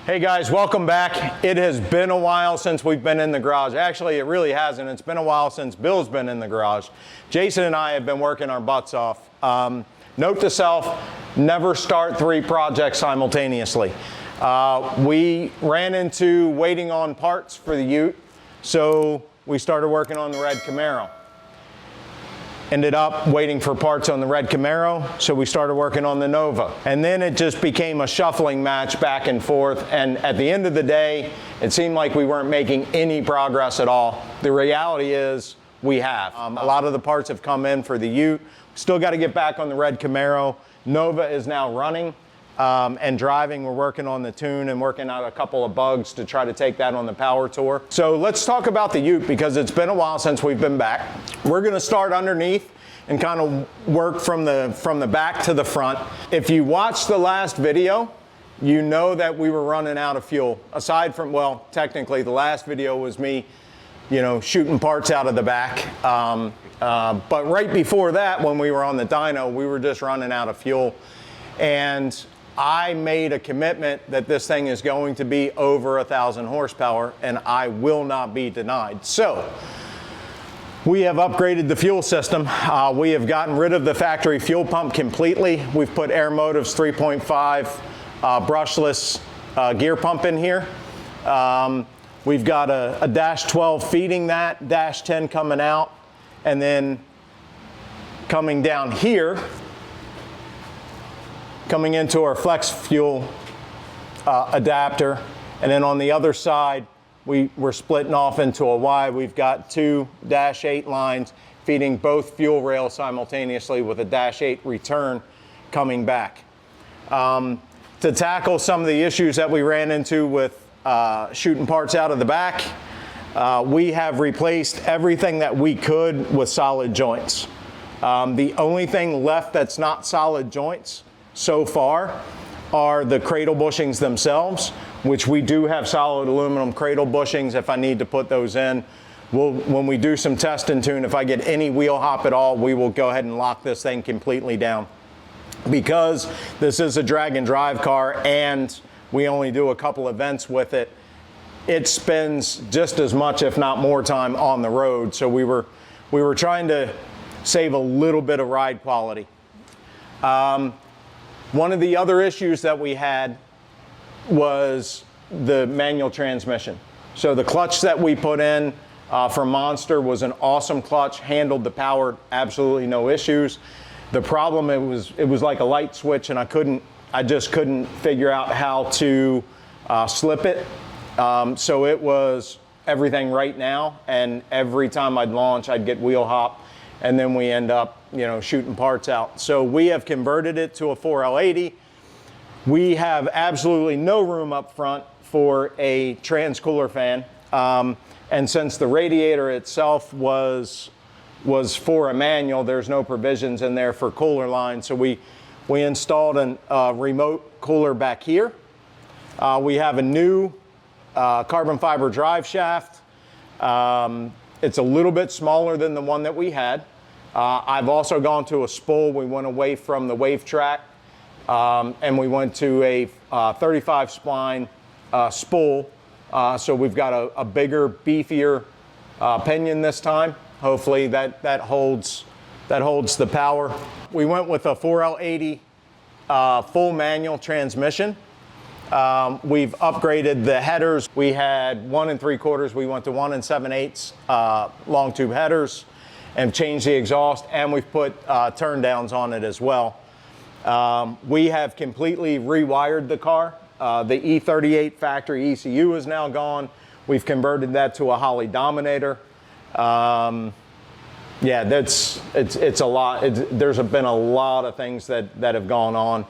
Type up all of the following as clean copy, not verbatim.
Hey guys, welcome back. It has been a while since we've been in the garage. Actually, it really hasn't. It's been a while since Bill's been in the garage. Jason and I have been working our butts off. Note to self, never start 3 projects simultaneously. We ran into waiting on parts for the Ute, so we started working on the red Camaro. Ended up waiting for parts on the red Camaro, so we started working on the Nova. And then it just became a shuffling match back and forth, and at the end of the day, it seemed like we weren't making any progress at all. The reality is, we have. A lot of the parts have come in for the Ute. Still got to get back on the red Camaro. Nova is now running and driving. We're working on the tune and working out a couple of bugs to try to take that on the power tour. So let's talk about the Ute because it's been a while since we've been back. We're going to start underneath and kind of work from the back to the front. If you watched the last video, you know that we were running out of fuel. Aside from, well, technically the last video was me, shooting parts out of the back. But right before that, when we were on the dyno, we were just running out of fuel. And I made a commitment that this thing is going to be over 1,000 horsepower, and I will not be denied. So we have upgraded the fuel system. We have gotten rid of the factory fuel pump completely. We've put Air Motive's 3.5 brushless gear pump in here. We've got a dash 12 feeding that, dash 10 coming out, and then coming down here, coming into our flex fuel adapter, and then on the other side we're splitting off into a Y. We've got 2 dash 8 lines feeding both fuel rails simultaneously with a dash 8 return coming back. To tackle some of the issues that we ran into with shooting parts out of the back, we have replaced everything that we could with solid joints. The only thing left that's not solid joints so far are the cradle bushings themselves, which we do have solid aluminum cradle bushings if I need to put those in. When we do some test and tune, if I get any wheel hop at all, we will go ahead and lock this thing completely down. Because this is a drag and drive car and we only do a couple events with it, it spends just as much, if not more time on the road. So we were trying to save a little bit of ride quality. One of the other issues that we had was the manual transmission. So the clutch that we put in from Monster was an awesome clutch, handled the power, absolutely no issues. The problem, it was like a light switch, and I just couldn't figure out how to slip it. So it was everything right now, and every time I'd launch, I'd get wheel hop, and then we end up, shooting parts out. So we have converted it to a 4L80. We have absolutely no room up front for a trans-cooler fan. And since the radiator itself was for a manual, there's no provisions in there for cooler lines. So we installed a remote cooler back here. We have a new carbon fiber drive shaft. It's a little bit smaller than the one that we had. I've also gone to a spool. We went away from the wave track and we went to a 35 spline spool. So we've got a bigger, beefier pinion this time. Hopefully that holds the power. We went with a 4L80 full manual transmission. We've upgraded the headers. We had 1 3/4. We went to 1 7/8 long tube headers and changed the exhaust, and we've put turn downs on it as well. We have completely rewired the car. The E38 factory ECU is now gone. We've converted that to a Holley Dominator. Yeah, it's a lot. There's been a lot of things that have gone on.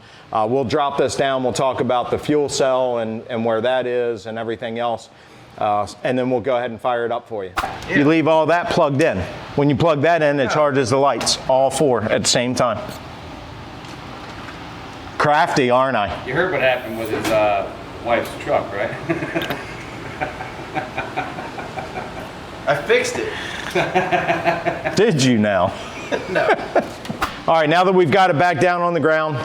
We'll drop this down. We'll talk about the fuel cell and where that is and everything else. And then we'll go ahead and fire it up for you. Yeah. You leave all that plugged in. When you plug that in, it charges the lights, all 4 at the same time. Crafty, aren't I? You heard what happened with his wife's truck, right? I fixed it. Did you now? No. All right, now that we've got it back down on the ground,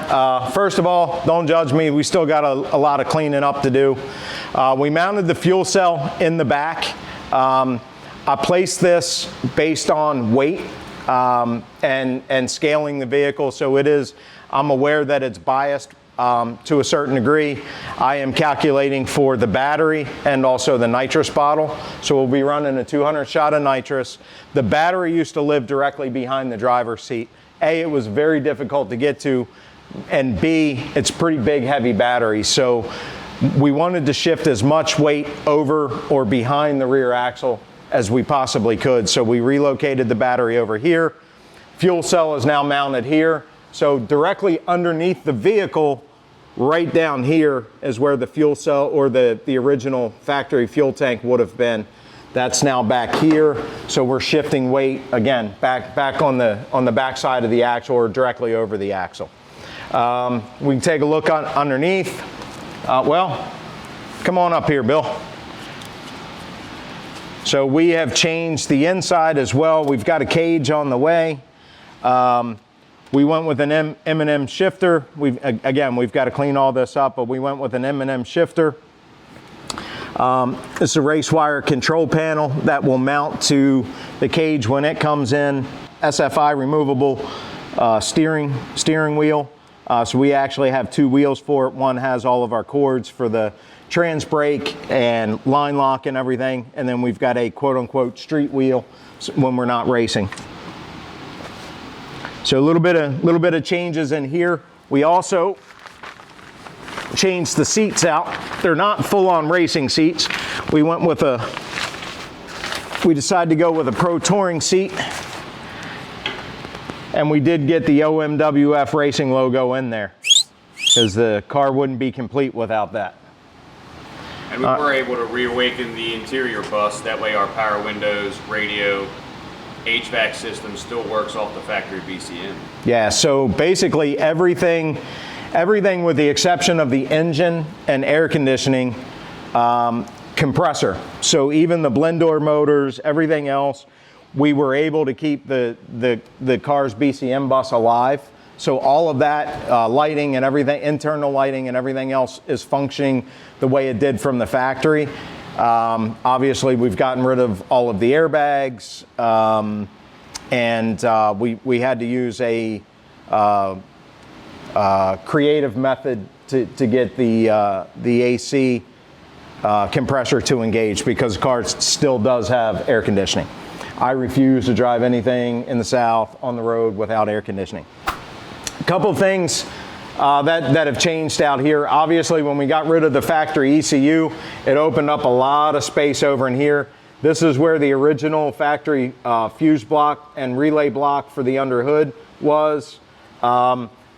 first of all, don't judge me. We still got a lot of cleaning up to do. We mounted the fuel cell in the back. I placed this based on weight and scaling the vehicle, so I'm aware that it's biased to a certain degree. I am calculating for the battery and also the nitrous bottle. So we'll be running a 200 shot of nitrous. The battery used to live directly behind the driver's seat. A, it was very difficult to get to, and B, it's pretty big, heavy battery. So we wanted to shift as much weight over or behind the rear axle as we possibly could. So we relocated the battery over here. Fuel cell is now mounted here. So directly underneath the vehicle, right down here is where the fuel cell or the original factory fuel tank would have been. That's now back here. So we're shifting weight again back on the back side of the axle or directly over the axle. We can take a look underneath. Well, come on up here, Bill. So we have changed the inside as well. We've got a cage on the way. We went with an M&M shifter. We've got to clean all this up, but we went with an M&M shifter. This is a race wire control panel that will mount to the cage when it comes in. SFI removable steering wheel. So we actually have two wheels for it. One has all of our cords for the trans brake and line lock and everything. And then we've got a quote unquote street wheel when we're not racing. So a little bit of changes in here. We also changed the seats out. They're not full-on racing seats. We decided to go with a Pro Touring seat. And we did get the OMWF Racing logo in there because the car wouldn't be complete without that. And we were able to reawaken the interior bus. That way our power windows, radio, HVAC system still works off the factory BCM. Yeah, so basically everything with the exception of the engine and air conditioning, compressor. So even the blend door motors, everything else, we were able to keep the car's BCM bus alive. So all of that lighting and everything, internal lighting and everything else is functioning the way it did from the factory. Obviously, we've gotten rid of all of the airbags, and we had to use a creative method to get the AC compressor to engage because the car still does have air conditioning. I refuse to drive anything in the South on the road without air conditioning. A couple of things that have changed out here. Obviously, when we got rid of the factory ECU, it opened up a lot of space over in here. This is where the original factory fuse block and relay block for the underhood was.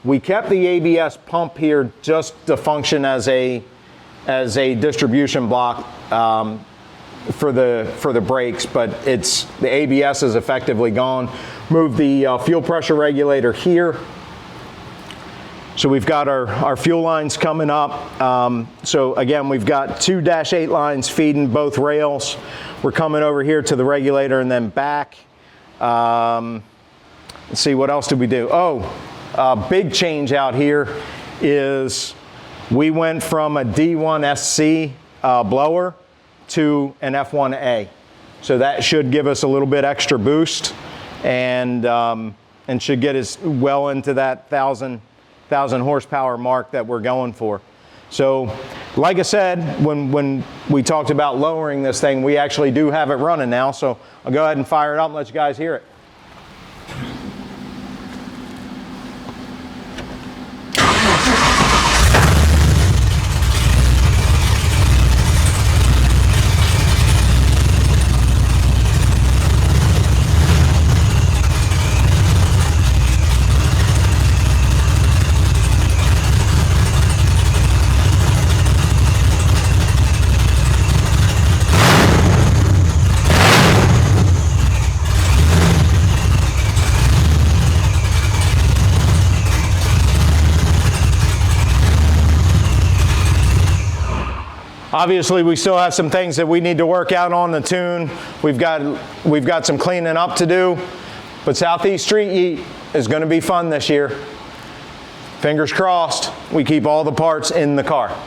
We kept the ABS pump here just to function as a distribution block for the brakes, but the ABS is effectively gone. Moved the fuel pressure regulator here. So we've got our fuel lines coming up. So again, we've got two -8 lines feeding both rails. We're coming over here to the regulator and then back. Let's see, what else did we do? Big change out here is we went from a D1 SC blower to an F1A. So that should give us a little bit extra boost and should get us well into that 1,000 horsepower mark that we're going for. So like I said, when we talked about lowering this thing, we actually do have it running now. So I'll go ahead and fire it up and let you guys hear it. Obviously, we still have some things that we need to work out on the tune. We've got some cleaning up to do. But Southeast Street Yeet, is going to be fun this year. Fingers crossed, we keep all the parts in the car.